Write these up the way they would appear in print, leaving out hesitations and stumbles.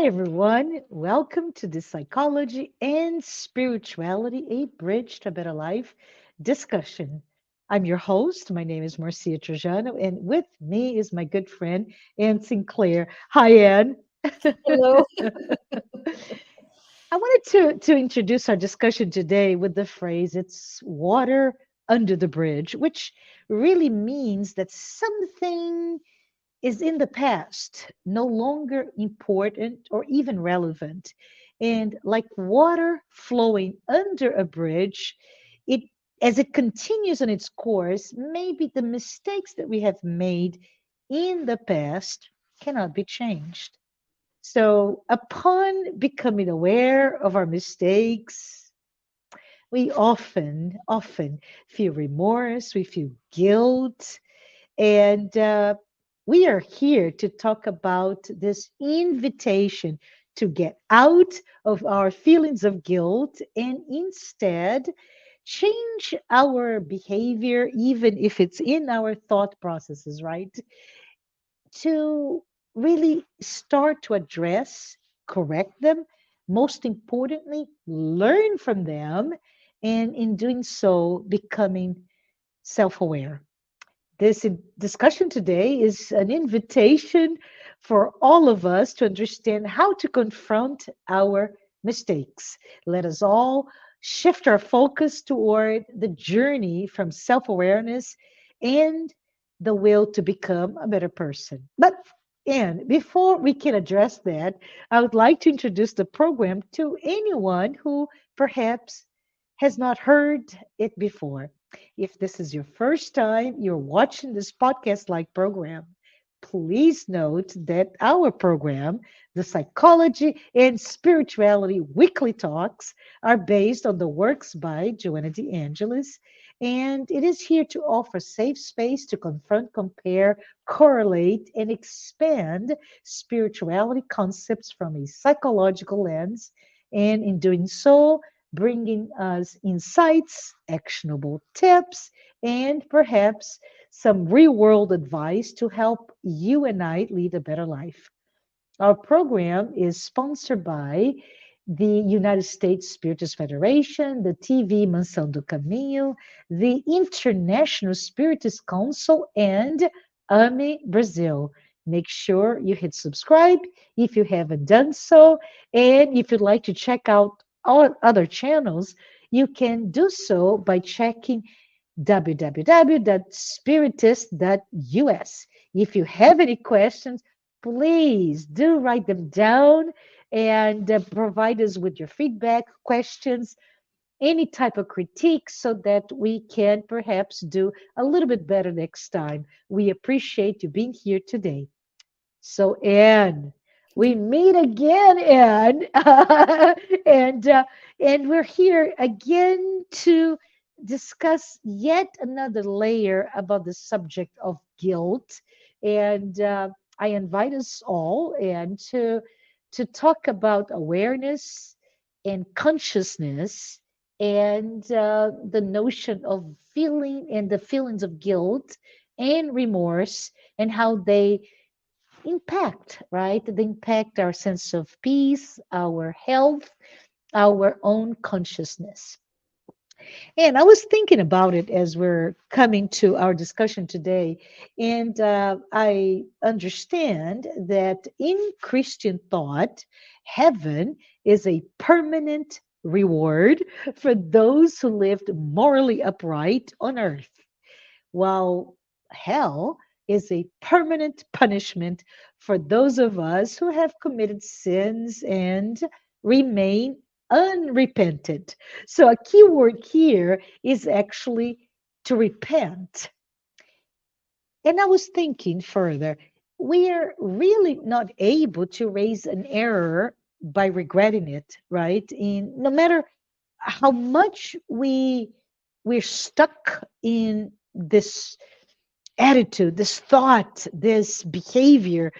Hi, everyone. Welcome to the Psychology and Spirituality, a Bridge to a Better Life discussion. I'm your host. My name is Marcia Trajano, and with me is my good friend, Anne Sinclair. Hi, Anne. Hello. I wanted to introduce our discussion today with the phrase, it's water under the bridge, which really means that something is in the past, no longer important or even relevant. And like water flowing under a bridge, it as it continues on its course, maybe the mistakes that we have made in the past cannot be changed. So, upon becoming aware of our mistakes, we often feel remorse, we feel guilt, and we are here to talk about this invitation to get out of our feelings of guilt and instead change our behavior, even if it's in our thought processes, right? To really start to address, correct them, most importantly, learn from them, and in doing so, becoming self aware. This discussion today is an invitation for all of us to understand how to confront our mistakes. Let us all shift our focus toward the journey from self awareness and the will to become a better person. But and before we can address that, I would like to introduce the program to anyone who perhaps has not heard it before. If this is your first time you're watching this podcast like program, please note that our program, the Psychology and Spirituality Weekly Talks, are based on the works by Joanna de Angelis, and it is here to offer safe space to confront, compare, correlate, and expand spirituality concepts from a psychological lens. And in doing so, bringing us insights, actionable tips, and perhaps some real world advice to help you and I lead a better life. Our program is sponsored by the United States Spiritist Federation, the TV Mansão do Caminho, the International Spiritist Council, and AME Brazil. Make sure you hit subscribe if you haven't done so. And if you'd like to check out our other channels, you can do so by checking www.spiritist.us. If you have any questions, please do write them down and provide us with your feedback, questions, any type of critique so that we can perhaps do a little bit better next time. We appreciate you being here today. So, Anne, we meet again, Anne, and and we're here again to discuss yet another layer about the subject of guilt. And I invite us all and to talk about awareness and consciousness and the notion of feeling and the feelings of guilt and remorse and how they impact, right? They impact our sense of peace, our health, our own consciousness. And I was thinking about it as we're coming to our discussion today. And I understand that in Christian thought, heaven is a permanent reward for those who lived morally upright on earth, while hell is a permanent punishment for those of us who have committed sins and remain unrepentant. So, a key word here is actually to repent. And I was thinking further, we're really not able to raise an error by regretting it, right? And no matter how much we're stuck in this attitude, this thought, this behavior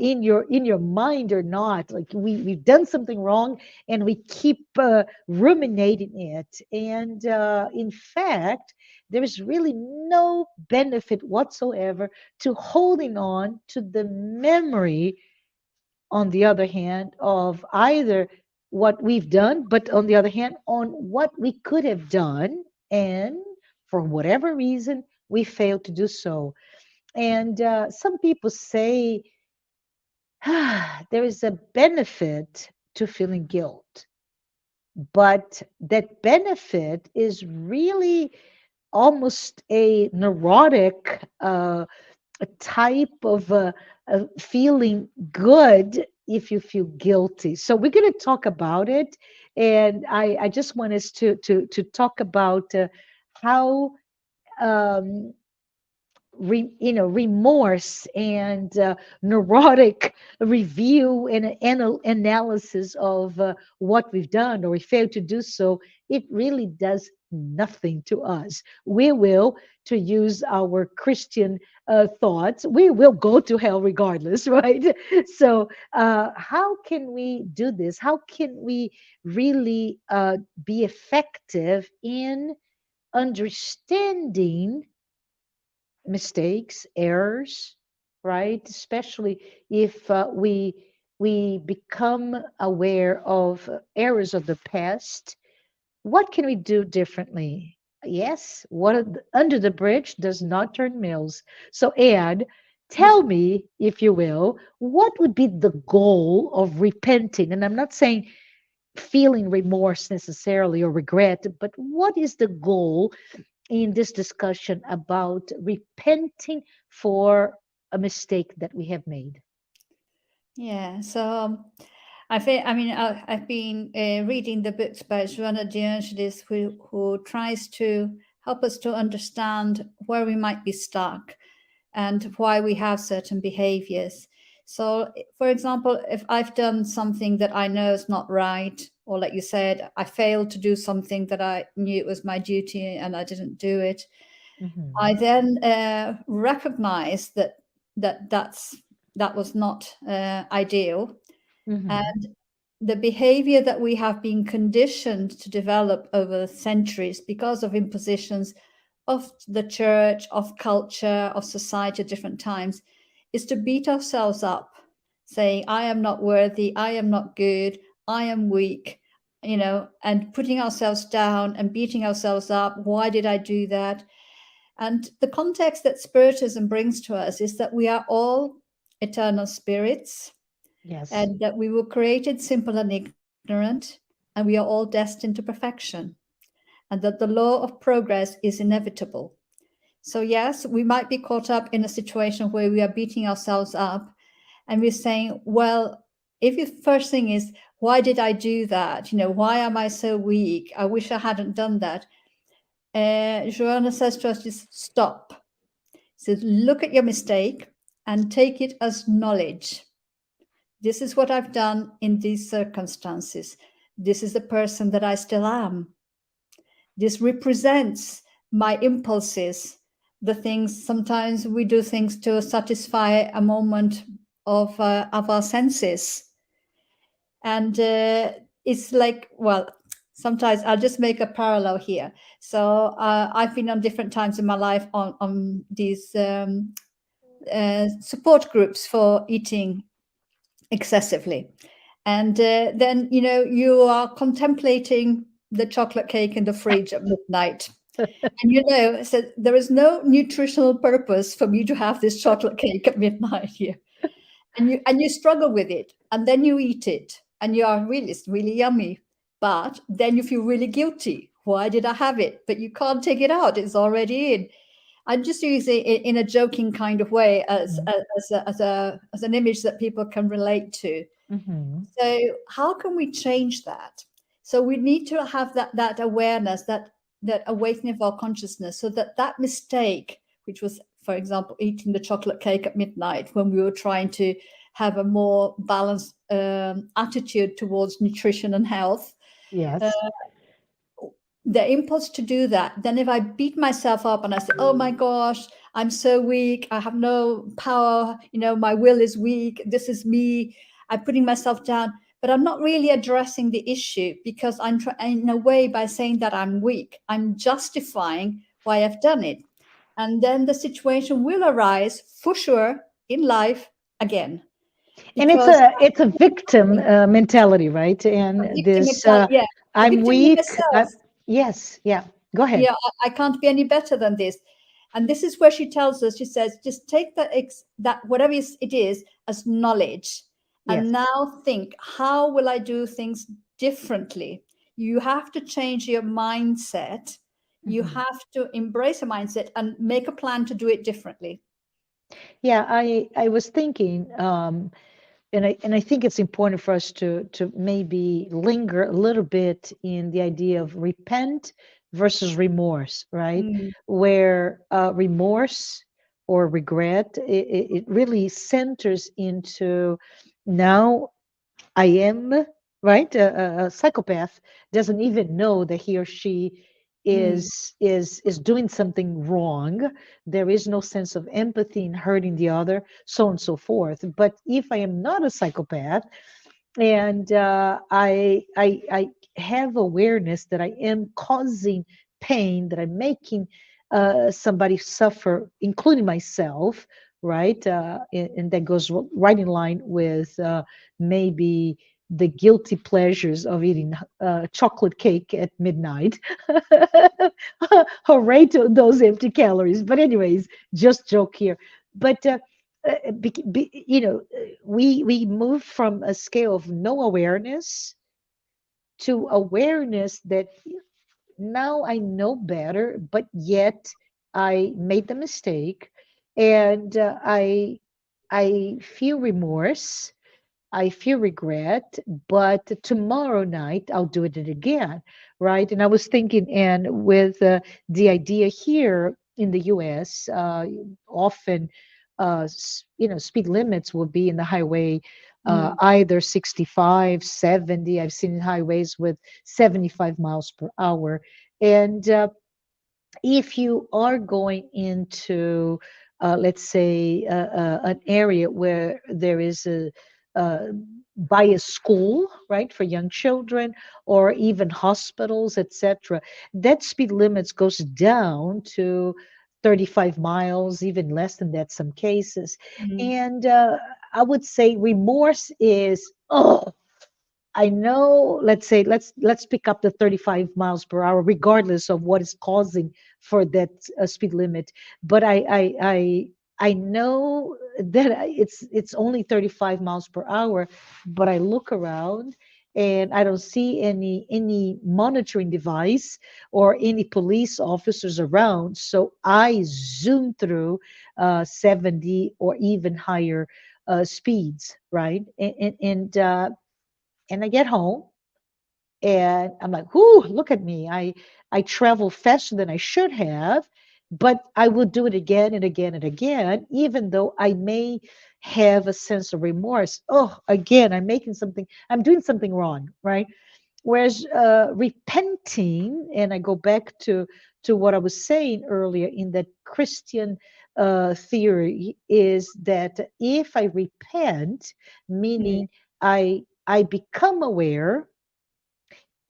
in your mind or not. Like we've done something wrong and we keep ruminating it. And in fact, there is really no benefit whatsoever to holding on to the memory on the other hand, of either what we've done, but on the other hand, on what we could have done. And for whatever reason, we failed to do so. And some people say there is a benefit to feeling guilt, but that benefit is really almost a neurotic a type of feeling good if you feel guilty. So we're going to talk about it, and I just want us to talk about how um, remorse and neurotic review and analysis of what we've done or we failed to do so, it really does nothing to us. We will, to use our Christian thoughts, we will go to hell regardless, right? So how can we do this? How can we really be effective in understanding mistakes, errors, right? Especially if we become aware of errors of the past. What can we do differently? Yes, under the bridge does not turn mills. So, Anne, tell me, if you will, what would be the goal of repenting? And I'm not saying feeling remorse necessarily or regret, but what is the goal in this discussion about repenting for a mistake that we have made? Yeah, so I think, I mean, I've been reading the books by Joanna de Angelis, who tries to help us to understand where we might be stuck and why we have certain behaviors. So, for example, if I've done something that I know is not right, or like you said, I failed to do something that I knew it was my duty and I didn't do it, I Mm-hmm. then recognize that was not ideal, Mm-hmm. and the behavior that we have been conditioned to develop over centuries because of impositions of the church, of culture, of society at different times, is to beat ourselves up, saying, I am not worthy, I am not good, I am weak, and putting ourselves down and beating ourselves up. Why did I do that? And the context that Spiritism brings to us is that we are all eternal spirits, Yes. and that we were created simple and ignorant, and we are all destined to perfection, and that the law of progress is inevitable. So, yes, we might be caught up in a situation where we are beating ourselves up and we're saying, well, if your first thing is, why did I do that? Why am I so weak? I wish I hadn't done that. Joanna says to us, just stop. Says, look at your mistake and take it as knowledge. This is what I've done in these circumstances. This is the person that I still am. This represents my impulses, the things sometimes we do things to satisfy a moment of our senses. And it's like, well, sometimes I'll just make a parallel here. So I've been on different times in my life on these support groups for eating excessively. And then, you are contemplating the chocolate cake in the fridge at midnight. And so there is no nutritional purpose for me to have this chocolate cake at midnight here. And you struggle with it, and then you eat it, and you are really, it's really yummy. But then you feel really guilty. Why did I have it? But you can't take it out. It's already in. I'm just using it in a joking kind of way Mm-hmm. as an image that people can relate to. Mm-hmm. So how can we change that? So we need to have that awareness, that awakening of our consciousness, so that mistake, which was, for example, eating the chocolate cake at midnight when we were trying to have a more balanced attitude towards nutrition and health, uh, Yes. the impulse to do that, then if I beat myself up and I say, oh my gosh, I'm so weak, I have no power, my will is weak, this is me, I'm putting myself down, but I'm not really addressing the issue, because in a way, by saying that I'm weak, I'm justifying why I've done it. And then the situation will arise for sure in life again. And it's because a victim mentality, right? a And victim this mentality, yeah, a I'm victim in weak. herself. Yes, yeah. Go ahead. Yeah, I can't be any better than this. And this is where she tells us, she says, just take that whatever it is as knowledge, Yes. and now think, how will I do things differently? You have to change your mindset. You Mhm. have to embrace a mindset and make a plan to do it differently. Yeah, I was thinking, and I think it's important for us to maybe linger a little bit in the idea of repent versus remorse, right? Mm, Where remorse or regret, it really centers into now I am, right. A psychopath doesn't even know that he or she mm, is doing something wrong. There is no sense of empathy in hurting the other, so on and so forth. But if I am not a psychopath, and I have awareness that I am causing pain, that I'm making somebody suffer, including myself, right? And that goes right in line with maybe the guilty pleasures of eating chocolate cake at midnight. Hooray to those empty calories! But anyways, just joke here. But we move from a scale of no awareness to awareness that now I know better, but yet I made the mistake, and I feel remorse, I feel regret, but tomorrow night I'll do it again, right? And I was thinking, and with the idea here in the U.S., often, speed limits will be in the highway mm, either 65, 70. I've seen highways with 75 miles per hour, and if you are going into, let's say, an area where there is uh, by a school, right, for young children, or even hospitals, etc., that speed limits goes down to 35 miles, even less than that, some cases. mm, And I would say remorse is, oh, I know, let's say, let's pick up the 35 miles per hour, regardless of what is causing for that speed limit. But I know that it's only 35 miles per hour, but I look around and I don't see any monitoring device or any police officers around. So I zoom through 70 or even higher speeds, right? And I get home and I'm like, "Whoo, look at me. I travel faster than I should have, but I will do it again and again and again, even though I may have a sense of remorse. Oh, again, I'm doing something wrong, right? Whereas repenting, and I go back to what I was saying earlier in that Christian theory, is that if I repent, mm, meaning I become aware,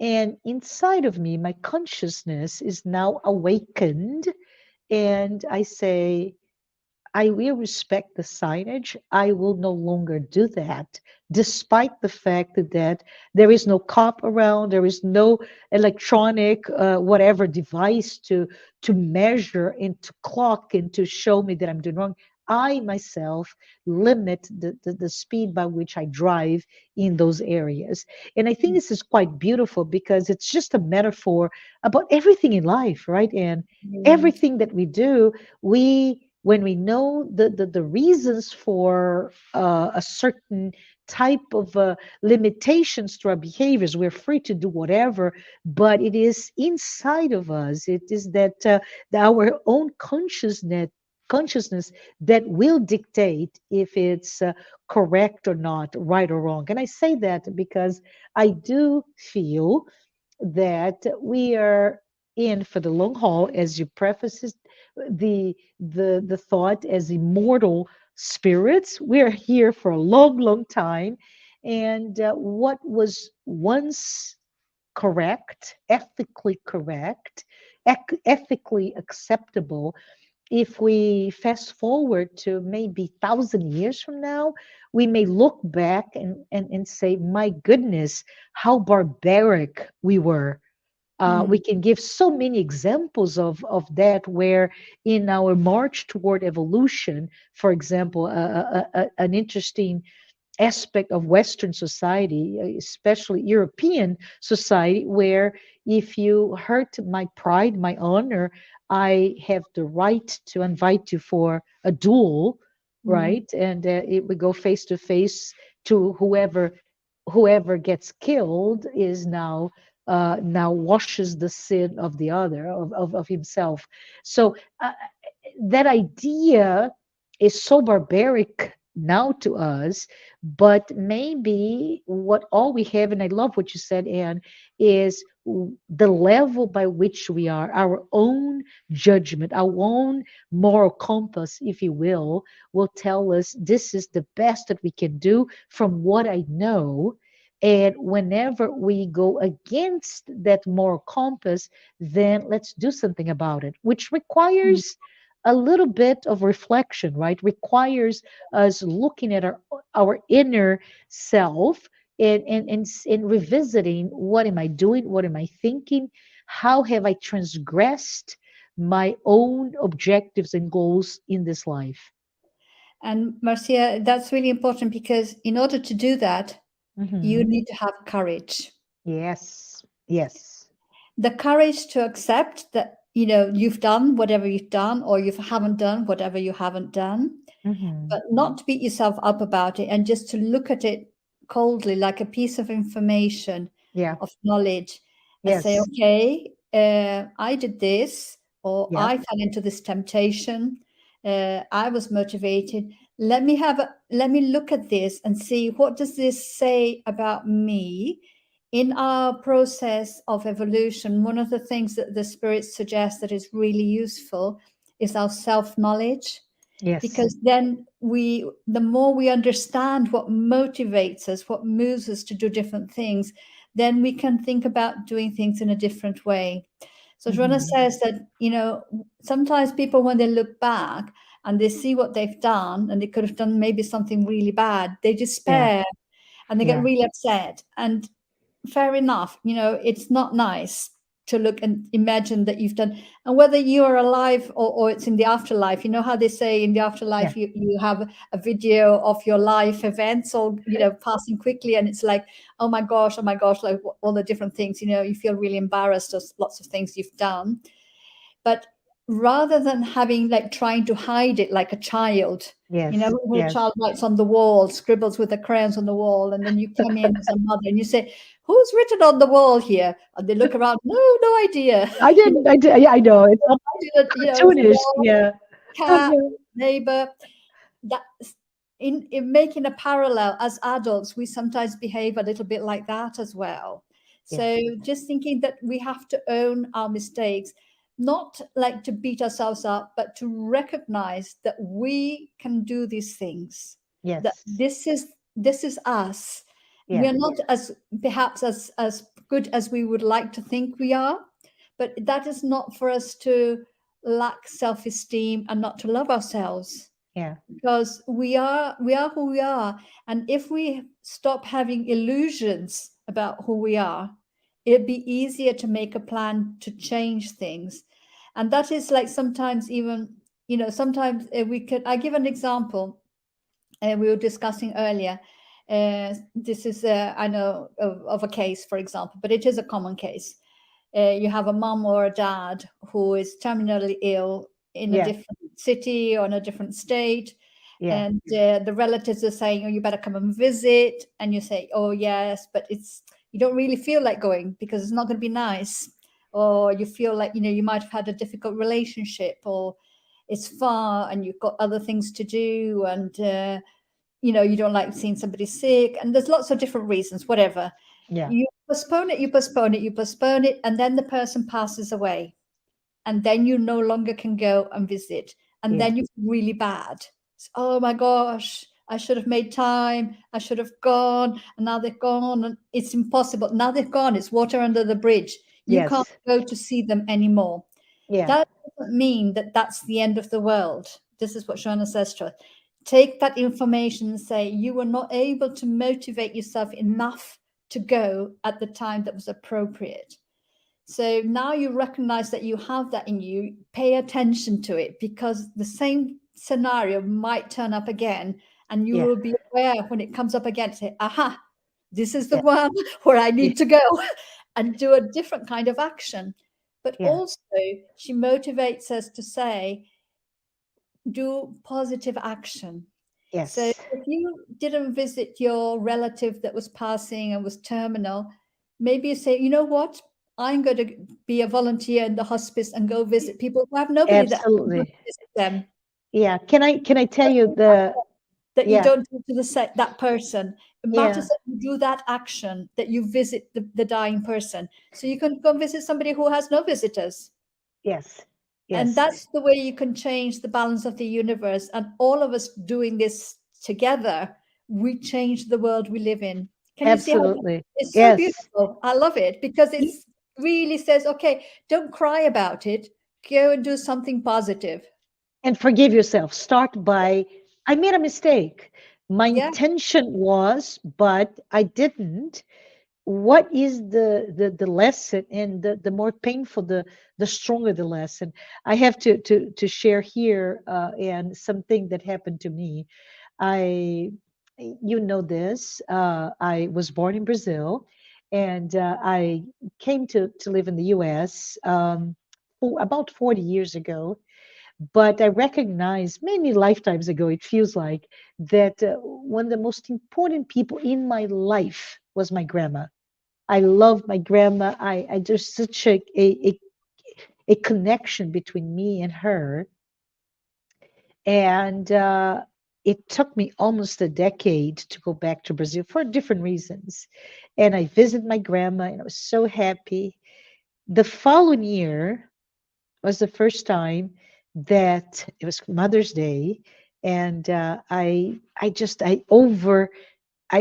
and inside of me, my consciousness is now awakened, and I say, I will respect the signage. I will no longer do that, despite the fact that there is no cop around, there is no electronic, whatever device to measure and to clock and to show me that I'm doing wrong. I myself limit the speed by which I drive in those areas. And I think mm, this is quite beautiful because it's just a metaphor about everything in life, right? And mm, everything that we do, when we know the reasons for a certain type of limitations to our behaviors, we're free to do whatever, but it is inside of us, it is that our own consciousness that will dictate if it's correct or not, right or wrong. And I say that because I do feel that we are in for the long haul, as you preface the thought, as immortal spirits. We are here for a long, long time, and what was once correct, ethically acceptable, if we fast forward to maybe 1,000 years from now, we may look back and say, my goodness, how barbaric we were. We Mm, can give so many examples of that, where in our march toward evolution, for example, an interesting aspect of Western society, especially European society, where if you hurt my pride, my honor, I have the right to invite you for a duel, mm. right? And it would go face to face to whoever gets killed is now washes the sin of the other, of himself. So that idea is so barbaric now to us, but maybe what all we have, and I love what you said, Anne, is the level by which we are, our own judgment, our own moral compass, if you will tell us this is the best that we can do from what I know. And whenever we go against that moral compass, then let's do something about it, which Mm. requires a little bit of reflection, right? Requires us looking at our inner self and revisiting, what am I doing? What am I thinking? How have I transgressed my own objectives and goals in this life? And Marcia, that's really important because in order to do that, you Hmm. need to have courage. Yes, yes. The courage to accept that, you know, you've done whatever you've done, or you haven't done whatever you haven't done, Hmm. but not to beat yourself up about it and just to look at it coldly like a piece of information, Yeah, of knowledge, and say, yes, okay, I did this, or yeah, I fell into this temptation, I was motivated. Let me look at this and see, what does this say about me? In our process of evolution, one of the things that the spirit suggests that is really useful is our self-knowledge, yes, because then the more we understand what motivates us, what moves us to do different things, then we can think about doing things in a different way. So Joanna hmm, says that, you know, sometimes people, when they look back and they see what they've done, and they could have done maybe something really bad, they yeah, despair and they get yeah, really upset. And fair enough, you know, it's not nice to look and imagine that you've done, and whether you are alive, or it's in the afterlife. You know how they say in the yeah. afterlife you have a video of your life events, all, you know, passing quickly, and it's like, oh my gosh, like all the different things, you know, you feel really embarrassed of lots of things you've done. But rather than having, like, trying to hide it like a child, you know, Yes, when a yes. child writes on the wall, scribbles with the crayons on the wall, and then you come in as a mother and you say, "Who's written on the wall here?" And they look around, "No, no idea." I You know, didn't. I did. Yeah, I know. It's all I didn't, you know, it was a cartoonish. dog, Yeah. cat, neighbor. That in making a parallel, as adults, we sometimes behave a little bit like that as well. Yeah. So just thinking that we have to own our mistakes, not like to beat ourselves up, but to recognize that we can do these things, that Yes. this is us. We Yeah. are not as, perhaps, as good as we would like to think we are, but that is not for us to lack self-esteem and not to love ourselves, Yeah. because we are who we are. And if we stop having illusions about who we are, it'd be easier to make a plan to change things. And that is, like, sometimes even, you know, sometimes we could I give an example. We were discussing earlier, this is I know of a case, for example, but it is a common case. You have a mom or a dad who is terminally ill in a Yeah. different city or in a different state, Yeah. and the relatives are saying, "Oh, you better come and visit," and you say, "Oh, yes," but you don't really feel like going because it's not going to be nice, or you feel like, you know, you might have had a difficult relationship, or it's far and you've got other things to do, and you know, you don't like seeing somebody sick, and there's lots of different reasons, whatever. Yeah. You postpone it, you postpone it, you postpone it, and then the person passes away, and then you no longer can go and visit, and Yeah. then you feel really bad. Oh my gosh, I should have made time, I should have gone, and now they've gone, and it's impossible. Now they've gone, it's water under the bridge. You can't Yes. go to see them anymore. Yeah. That's doesn't mean that that's the end of the world. This is what Joanna says to us. Take that information and say, you were not able to motivate yourself enough to go at the time that was appropriate. So now you recognize that you have that in you, pay attention to it, because the same scenario might turn up again, and you Yeah. will be aware when it comes up again, say, aha, this is the Yeah. one where I Yeah. need to go and do a different kind of action. But Yeah. also, she motivates us to say, do positive action. So Yes. if you didn't visit your relative that was passing and was terminal, maybe you say, you know what? I'm going to be a volunteer in the hospice and go visit people who have nobody that can Absolutely. visit them. Yeah. Can I tell you the That you yeah, don't do to that person. It yeah, matters that you do that action, that you visit the dying person. So you can go visit somebody who has no visitors. yes, And yes, that's the way you can change the balance of the universe. And all of us doing this together, we change the world we live in. Can you see how absolutely. it's so Yes. beautiful? I love it because Y- it's really says, okay, don't cry about it. Go and do something positive. And forgive yourself. Start by, I made a mistake. My Yeah. intention was, but I didn't. What is the lesson? And the more painful, the stronger the lesson. I have to share here, and something that happened to me. I, you know this. I was born in Brazil, and I came to live in the U.S. About 40 years ago. But I recognize many lifetimes ago, it feels like, that one of the most important people in my life was my grandma. I love my grandma. I there's such a connection between me and her, and it took me almost a decade to go back to Brazil for different reasons. And I visited my grandma, and I was so happy. The following year was the first time that it was Mother's Day, and I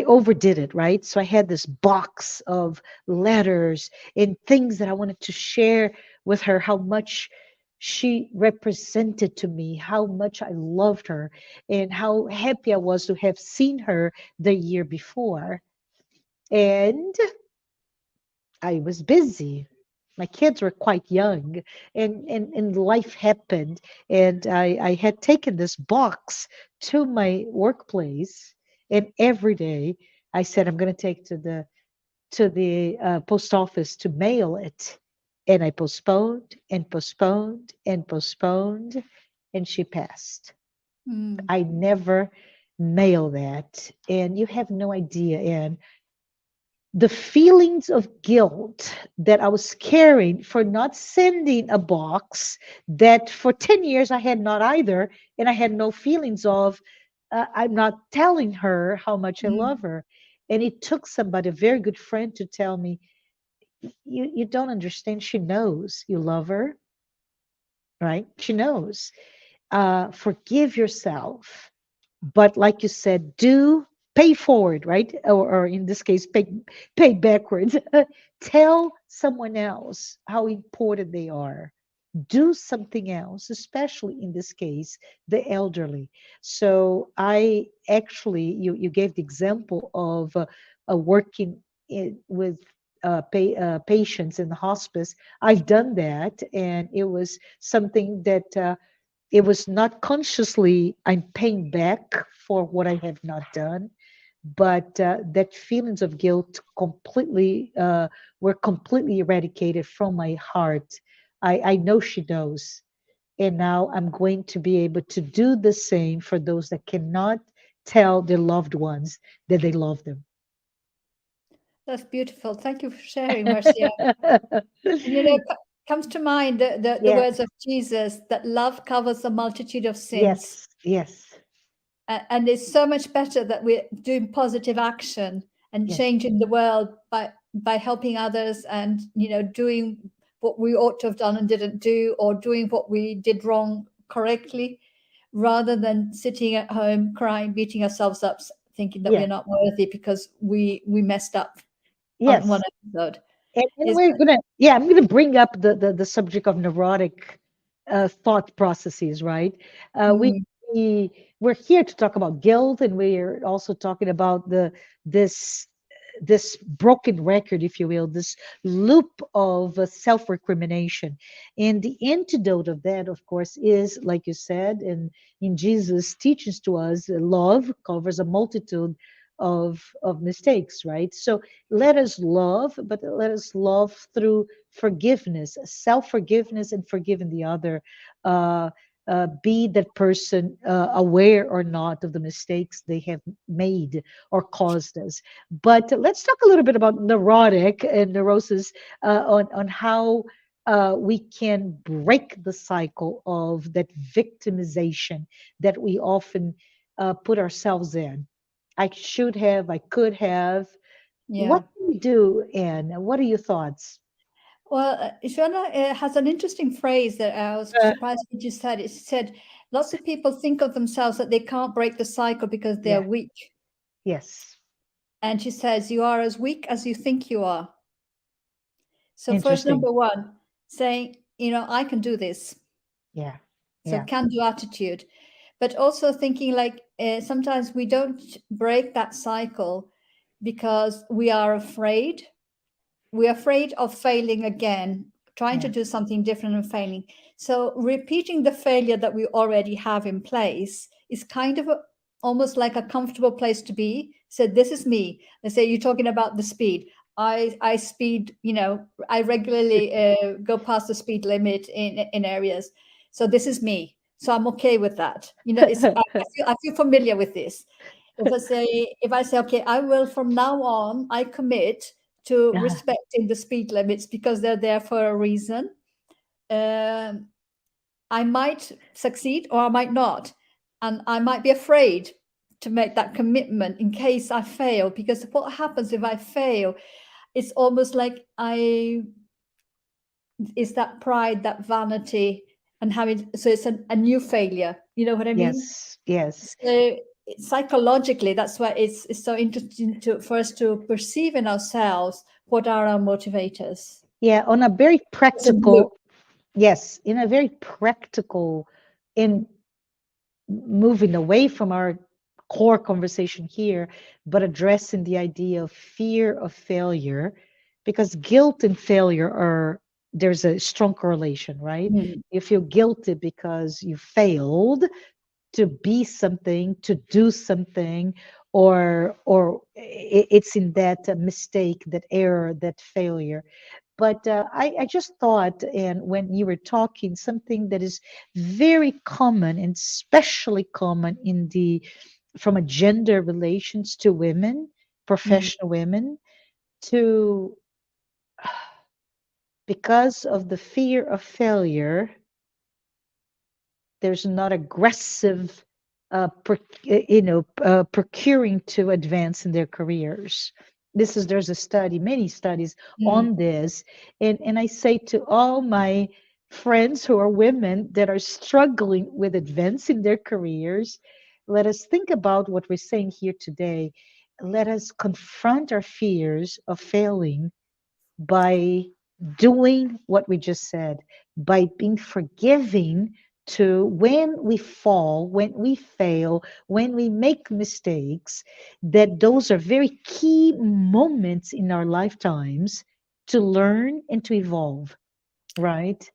overdid it, right? So I had this box of letters and things that I wanted to share with her, how much she represented to me, how much I loved her, and how happy I was to have seen her the year before. And I was busy. My kids were quite young, and life happened. And I had taken this box to my workplace, and every day I said, I'm going to take to the post office to mail it. And I postponed and postponed and postponed, and she passed. Mm. I never mailed that. And you have no idea, Anne, the feelings of guilt that I was carrying for not sending a box that for 10 years I had not either, and I had no feelings of, I'm not telling her how much I Mm. love her. And it took somebody, a very good friend, to tell me, you don't understand. She knows you love her, right? She knows. Forgive yourself, but like you said, do pay forward, right? Or in this case, pay backwards. Tell someone else how important they are. Do something else, especially in this case, the elderly. So I actually, you gave the example of working with patients in the hospice. I've done that, and it was something that it was not consciously I'm paying back for what I have not done, but that feelings of guilt completely were completely eradicated from my heart. I know she knows, and now I'm going to be able to do the same for those that cannot tell their loved ones that they love them. That's beautiful. Thank you for sharing, Marcia. And comes to mind the Yeah. words of Jesus that love covers a multitude of sins. Yes. Yes. And it's so much better that we're doing positive action and Yes. changing the world by helping others and doing what we ought to have done and didn't do, or doing what we did wrong correctly, rather than sitting at home crying, beating ourselves up, thinking that we're Yeah. not worthy because we messed up on one Yes. episode. And Is we're gonna, yeah, I'm gonna bring up the subject of neurotic, thought processes, right? Uh, we Mm, we we're here to talk about guilt, and we're also talking about this this broken record, if you will, this loop of self-recrimination. And the antidote of that, of course, is, like you said, and in Jesus teaches to us, love covers a multitude of mistakes, right? So let us love, but let us love through forgiveness, self-forgiveness, and forgiving the other. Uh, be that person aware or not of the mistakes they have made or caused us. But let's talk a little bit about neurotic and neurosis, on how we can break the cycle of that victimization that we often put ourselves in. I should have, I could have. What yeah. do we do, Anne? What are your thoughts? Well, Joanna has an interesting phrase that I was Uh, surprised you just said. It said, lots of people think of themselves that they can't break the cycle because they're yeah, weak. yes. And she says, you are as weak as you think you are. So, first, Interesting. number one, saying, I can do this. Yeah, So, yeah, can do attitude. But also thinking like sometimes we don't break that cycle because we are afraid. We're afraid of failing again, trying to yeah. do something different and failing. So repeating the failure that we already have in place is kind of almost like a comfortable place to be. So this is me. Let's say you're talking about the speed. I speed, I regularly go past the speed limit in areas. So this is me. So I'm okay with that. I feel familiar with this. If I say, okay, I will from now on, I commit to Yeah. respecting the speed limits because they're there for a reason. Um, I might succeed or I might not. And I might be afraid to make that commitment in case I fail. Because what happens if I fail? It's almost like it's that pride, that vanity, and having, so it's a new failure. You know what I mean? Yes, yes. So psychologically, that's why it's so interesting for us to perceive in ourselves what are our motivators. Yeah, on a very It's a loop. practical, yes, in a very practical, in moving away from our core conversation here, but addressing the idea of fear of failure, because guilt and failure are, there's a strong correlation, right? Mm, You feel guilty because you failed to be something, to do something, or it's in that mistake, that error, that failure. But I just thought, and when you were talking, something that is very common, and especially common in the, from a gender relations to women, mm. professional women, to, because of the fear of failure, there's not aggressive procuring to advance in their careers. This is, there's a study, many studies Mm. on this. And I say to all my friends who are women that are struggling with advancing their careers, let us think about what we're saying here today. Let us confront our fears of failing by doing what we just said, by being forgiving to when we fall, when we fail, when we make mistakes, that those are very key moments in our lifetimes to learn and to evolve, right?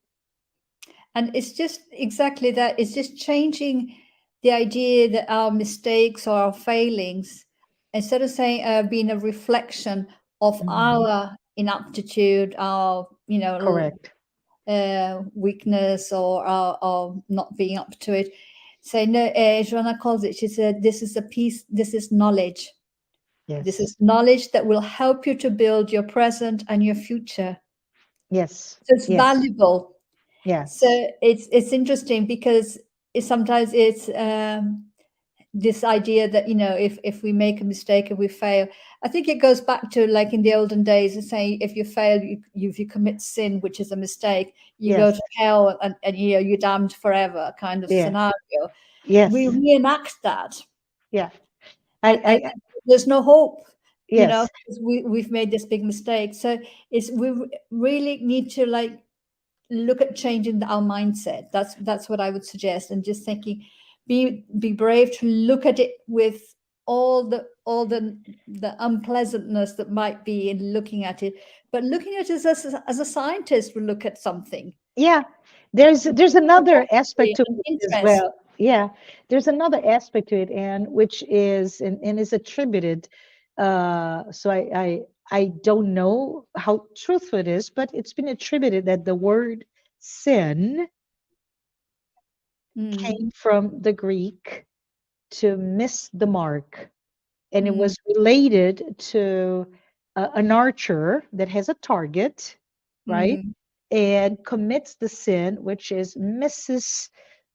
And it's just exactly that. It's just changing the idea that our mistakes or our failings, instead of saying being a reflection of Mhm. our inaptitude, our Correct. weakness or not being up to it. Say no. Joanna calls it. She said, "This is a piece. This is knowledge. This Yes. is knowledge that will help you to build your present and your future. Yes. So it's Yes. valuable." So Yes. it's interesting because sometimes it's this idea that if we make a mistake, if we fail, I think it goes back to like in the olden days of saying if you fail, if you commit sin, which is a mistake, you go Yes. to hell and you're damned forever kind of Yeah. scenario. We Yes. reenact that, Yeah. and I there's no hope, yes. 'cause we've made this big mistake. So it's we really need to like look at changing our mindset. That's what I would suggest, and just thinking, be brave to look at it with all the unpleasantness that might be in looking at it, but looking at it as a scientist would look at something. Yeah, there's another Curiosity aspect to and it as interest. well. Yeah, there's another aspect to it, and which is and is attributed. So I don't know how truthful it is, but it's been attributed that the word sin Mm, came from the Greek to miss the mark, and it mm, was related to an archer that has a target, right? mm, And commits the sin, which is misses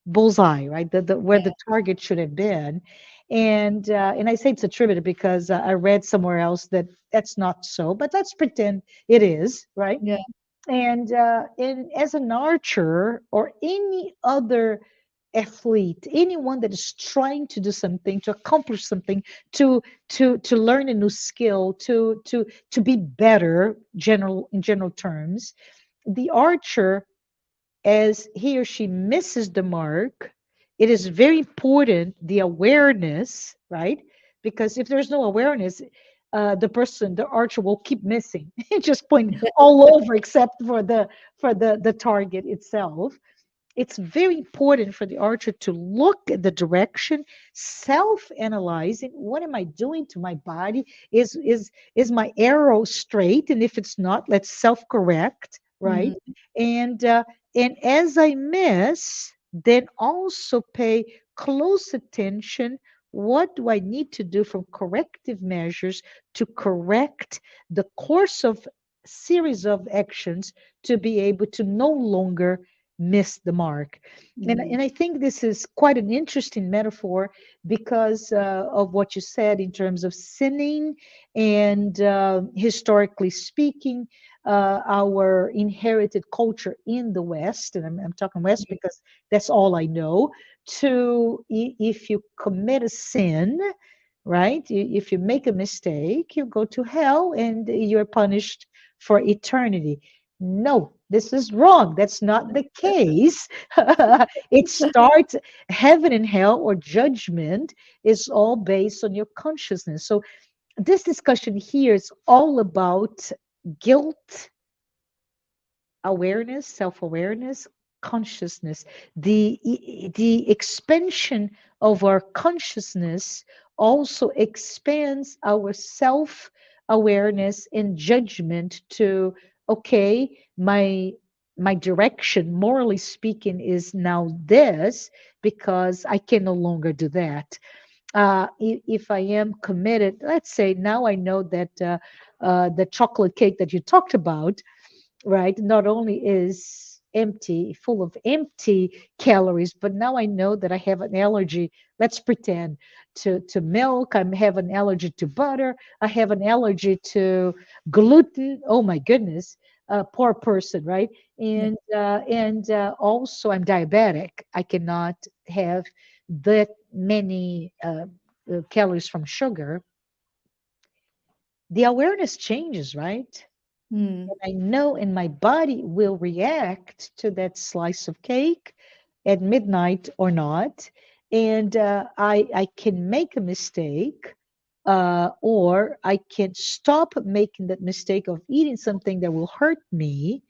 bullseye, right? The where yeah, the target should have been. And I say it's attributed because I read somewhere else that that's not so, but let's pretend it is, right? yeah. And as an archer or any other athlete, anyone that is trying to do something, to accomplish something, to learn a new skill, to be better, in general terms, the archer, as he or she misses the mark, it is very important the awareness, right? Because if there's no awareness, the archer will keep missing, just point all over except for the target itself. It's very important for the archer to look at the direction, self-analyzing. What am I doing to my body? Is my arrow straight? And if it's not, let's self-correct, right? Mm, And as I miss, then also pay close attention. What do I need to do from corrective measures to correct the course of series of actions to be able to no longer miss the mark? And mm, I think this is quite an interesting metaphor because of what you said in terms of sinning and historically speaking, our inherited culture in the West, and I'm talking West because that's all I know, if you commit a sin, right? If you make a mistake, you go to hell and you're punished for eternity. No, this is wrong. That's not the case. It starts heaven and hell or judgment is all based on your consciousness. So this discussion here is all about guilt awareness, self-awareness, consciousness. The expansion of our consciousness also expands our self-awareness and judgment to, okay, my direction, morally speaking, is now this because I can no longer do that. If I am committed, let's say now I know that the chocolate cake that you talked about, right, not only is empty, full of empty calories, but now I know that I have an allergy. Let's pretend to milk. I have an allergy to butter. I have an allergy to gluten. Oh my goodness, poor person, right? yeah. And also I'm diabetic. I cannot have that many calories from sugar. The awareness changes, right? Mm, I know, and my body will react to that slice of cake at midnight or not. And I can make a mistake, or I can stop making that mistake of eating something that will hurt me.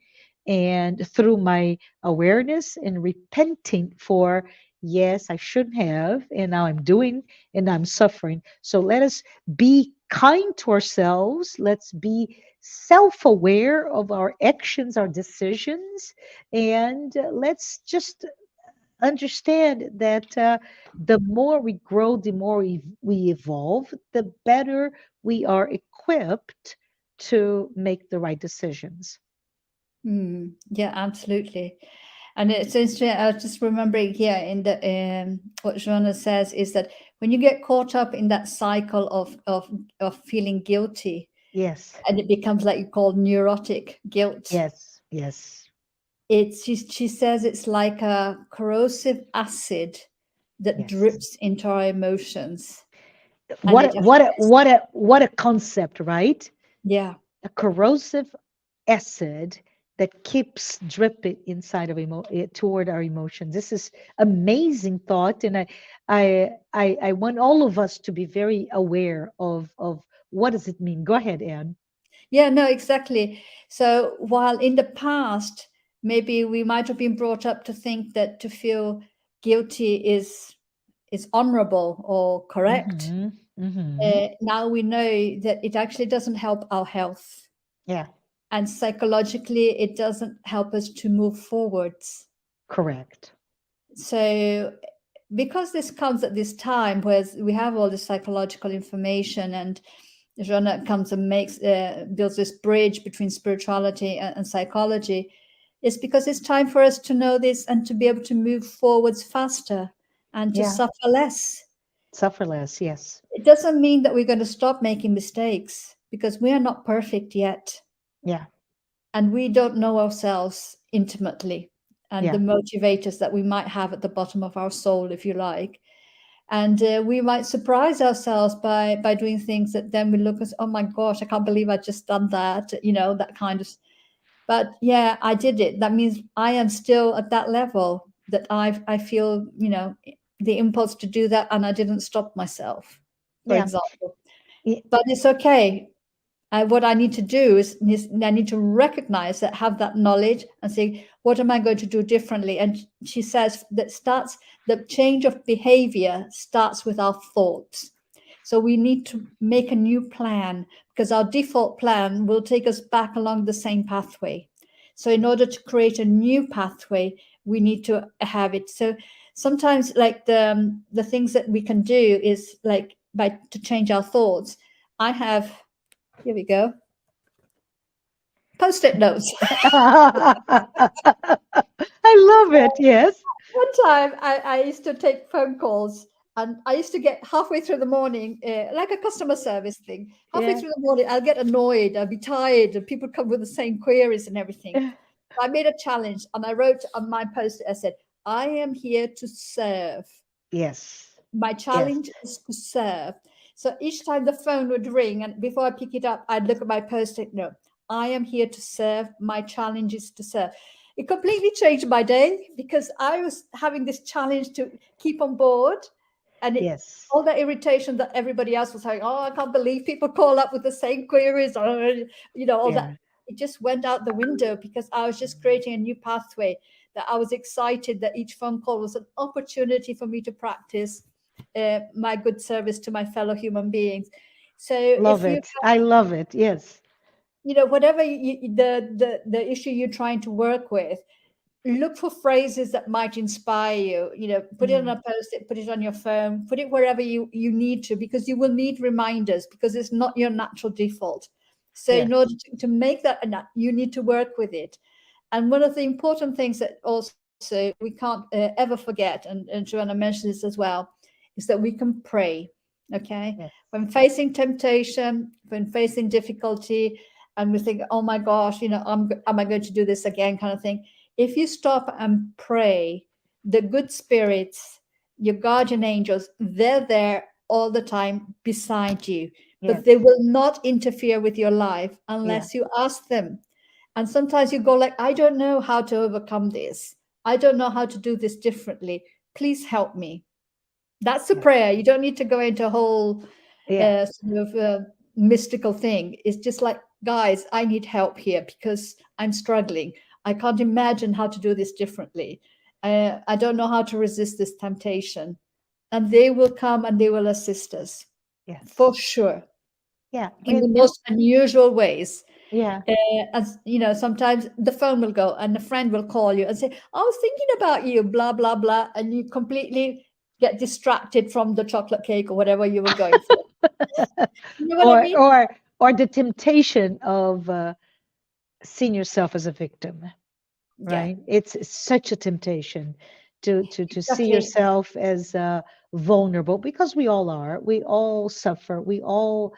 And through my awareness and repenting for, yes, I shouldn't have, and now I'm doing, and I'm suffering. So let us be kind to ourselves. Let's be self aware of our actions, our decisions, and let's just understand that the more we grow, the more we evolve, the better we are equipped to make the right decisions. yeah, absolutely. And it's interesting. I was just remembering here in the what Joanna says is that when you get caught up in that cycle of feeling guilty, Yes, and it becomes like you call neurotic guilt, yes, yes, she says it's like a corrosive acid that yes. drips into our emotions, and What it a, what a, affects. what a, what a concept, right? Yeah. A corrosive acid that keeps dripping inside of toward our emotions. This is amazing thought, and I want all of us to be very aware of what does it mean. Go ahead, Anne. Yeah, no, exactly. So while in the past, maybe we might have been brought up to think that to feel guilty is honorable or correct. Mm-hmm. Mm-hmm. Now we know that it actually doesn't help our health, Yeah, and psychologically, it doesn't help us to move forwards. correct. So because this comes at this time where we have all this psychological information, and Joanna comes and makes builds this bridge between spirituality and psychology, it's because it's time for us to know this and to be able to move forwards faster and to Yeah, suffer less. suffer less. Yes. It doesn't mean that we're going to stop making mistakes, because we are not perfect yet, Yeah, and we don't know ourselves intimately, and the yeah, motivators that we might have at the bottom of our soul, if you like. And we might surprise ourselves by doing things that then we look as, oh my gosh, I can't believe I just done that, that kind of. But yeah, I did it. That means I am still at that level that I feel, the impulse to do that, and I didn't stop myself, for yeah. example. Y- But it's okay. What I need to do is I need to recognize that, have that knowledge, and say, what am I going to do differently? And she says that the change of behavior starts with our thoughts. So we need to make a new plan, because our default plan will take us back along the same pathway. So in order to create a new pathway, we need to have it. So sometimes, like the things that we can do is like by to change our thoughts. I have, here we go, post-it notes. I love it. Yes. One time I used to take phone calls, and I used to get halfway through the morning, like a customer service thing. Halfway Yeah. through the morning, I'll get annoyed, I'll be tired, and people come with the same queries and everything. I made a challenge, and I wrote on my post-it, I said, I am here to serve. Yes. My Yes. challenge is to serve. So each time the phone would ring, and before I pick it up, I'd look at my post-it note. I am here to serve. My challenge is to serve. It completely changed my day, because I was having this challenge to keep on board, and Yes. all that irritation that everybody else was having. Oh, I can't believe people call up with the same queries, or all that. Yeah. It just went out the window, because I was just creating a new pathway. That I was excited that each phone call was an opportunity for me to practice my good service to my fellow human beings. So Love if you it. I love it. Yes. whatever the issue you're trying to work with, look for phrases that might inspire you. Put it on Mm. a post-it, put it on your phone, put it wherever you need to, because you will need reminders, because it's not your natural default. So Yes. in order to make that, you need to work with it. And one of the important things that also we can't ever forget, and Joanna mentioned this as well, is that we can pray. Okay, Yes. when facing temptation, when facing difficulty, and we think, oh my gosh, am I going to do this again, kind of thing. If you stop and pray, the good spirits, your guardian angels, they're there all the time beside you, but Yes. they will not interfere with your life Yeah. unless you ask them. And sometimes you go like, I don't know how to overcome this. I don't know how to do this differently. Please help me. That's the Yeah. prayer. You don't need to go into a whole Yeah. sort of mystical thing. It's just like, guys, I need help here, because I'm struggling. I can't imagine how to do this differently. I don't know how to resist this temptation. And they will come and they will assist us, Yes. for sure, Yeah. in the most unusual ways. Yeah. As sometimes the phone will go and a friend will call you and say, I was thinking about you, blah blah blah, and you completely get distracted from the chocolate cake or whatever you were going for. You know what I or mean? or or the temptation of seeing yourself as a victim, Yeah, right? It's such a temptation to see exactly. yourself as vulnerable, because we all are. We all suffer. We all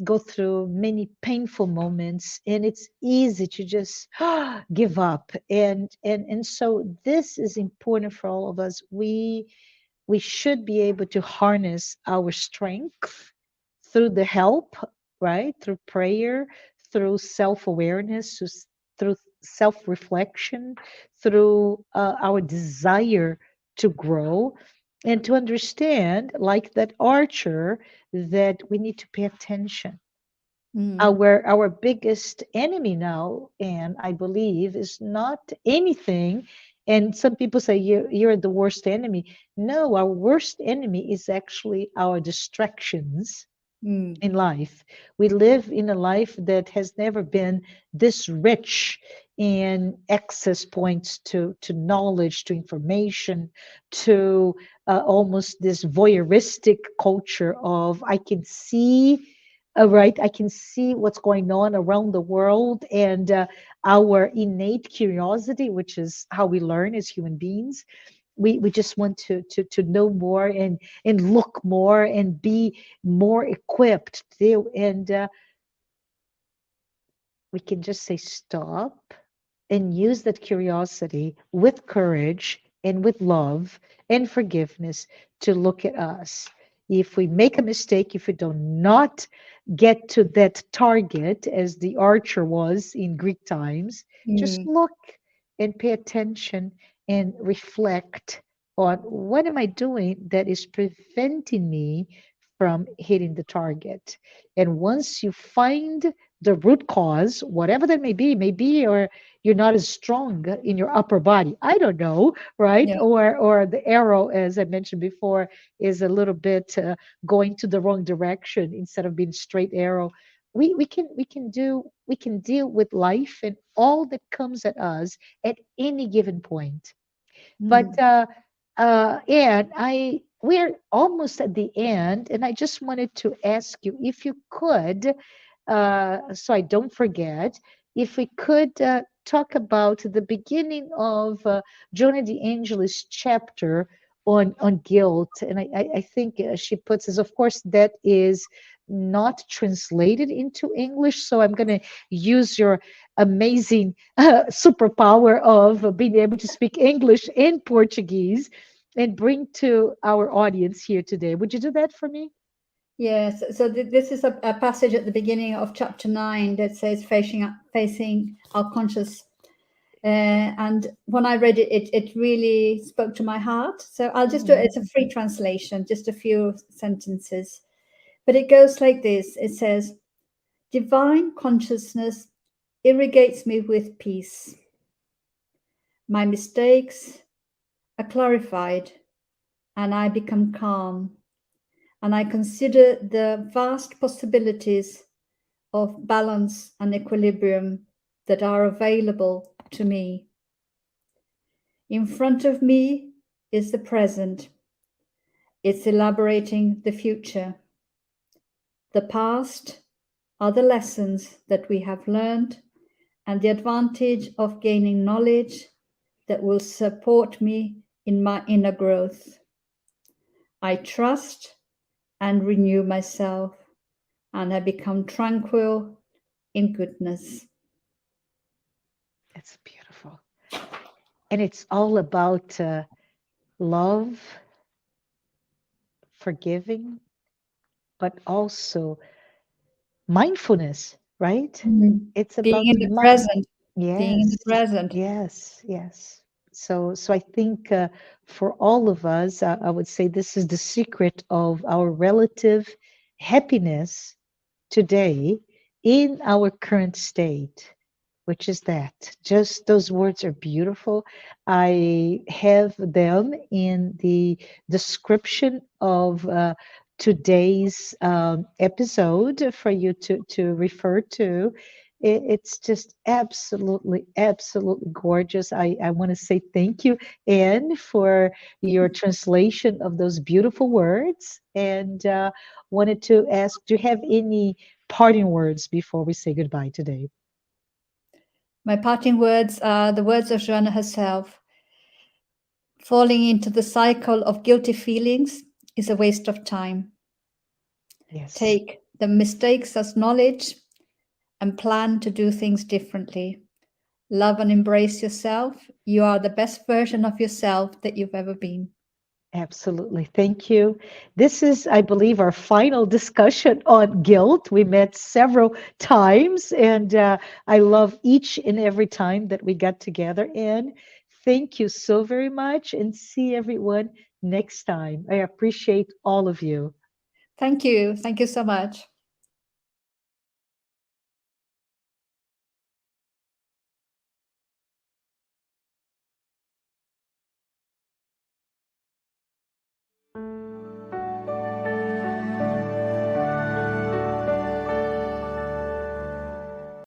go through many painful moments, and it's easy to just give up. And so this is important for all of us. We should be able to harness our strength through the help, right? Through prayer, through self awareness, through self reflection, through our desire to grow and to understand, like that archer, that we need to pay attention. Mm, Our biggest enemy now, and I believe, is not anything. And some people say you're the worst enemy. No, our worst enemy is actually our distractions mm, in life. We live in a life that has never been this rich in access points to knowledge, to information, to almost this voyeuristic culture of I can see. Right, I can see what's going on around the world, and our innate curiosity, which is how we learn as human beings. We just want to know more and look more and be more equipped to do. And we can just say stop and use that curiosity with courage and with love and forgiveness to look at us. If we make a mistake, if we do not get to that target as the archer was in Greek times, just mm, look and pay attention and reflect on what am I doing that is preventing me from hitting the target. And once you find the root cause, whatever that may be, or you're not as strong in your upper body. I don't know, right? yeah. Or the arrow, as I mentioned before, is a little bit going to the wrong direction instead of being straight arrow. We can deal with life and all that comes at us at any given point. But Mm, and I we're almost at the end, and I just wanted to ask you if you could, so I don't forget, if we could talk about the beginning of Joanna de Angelis' chapter on guilt. And I think she puts as, of course, that is not translated into English. So I'm going to use your amazing superpower of being able to speak English and Portuguese and bring to our audience here today. Would you do that for me? yes. So this is a passage at the beginning of chapter 9 that says facing our conscious. And when I read it, it really spoke to my heart. So I'll just do it. Mhm. It's a free translation, just a few sentences. But it goes like this. It says, divine consciousness irrigates me with peace. My mistakes are clarified and I become calm. And I consider the vast possibilities of balance and equilibrium that are available to me. In front of me is the present. It's elaborating the future. The past are the lessons that we have learned and the advantage of gaining knowledge that will support me in my inner growth. I trust and renew myself, and I become tranquil in goodness. That's beautiful. And it's all about love, forgiving, but also mindfulness, right? Mhm. It's Being about in the present, being in yes, the present. yes. So I think for all of us, I would say this is the secret of our relative happiness today in our current state, which is that just those words are beautiful. I have them in the description of today's episode for you to refer to. It's just absolutely gorgeous. I want to say thank you, Anne, for your translation of those beautiful words. And wanted to ask, do you have any parting words before we say goodbye today? My parting words are the words of Joanna herself. Falling into the cycle of guilty feelings is a waste of time. Yes. Take the mistakes as knowledge and plan to do things differently. Love and embrace yourself. You are the best version of yourself that you've ever been. Absolutely. Thank you. This is, I believe, our final discussion on guilt. We met several times, and I love each and every time that we got together. And thank you so very much, and see everyone next time. I appreciate all of you. Thank you. Thank you so much.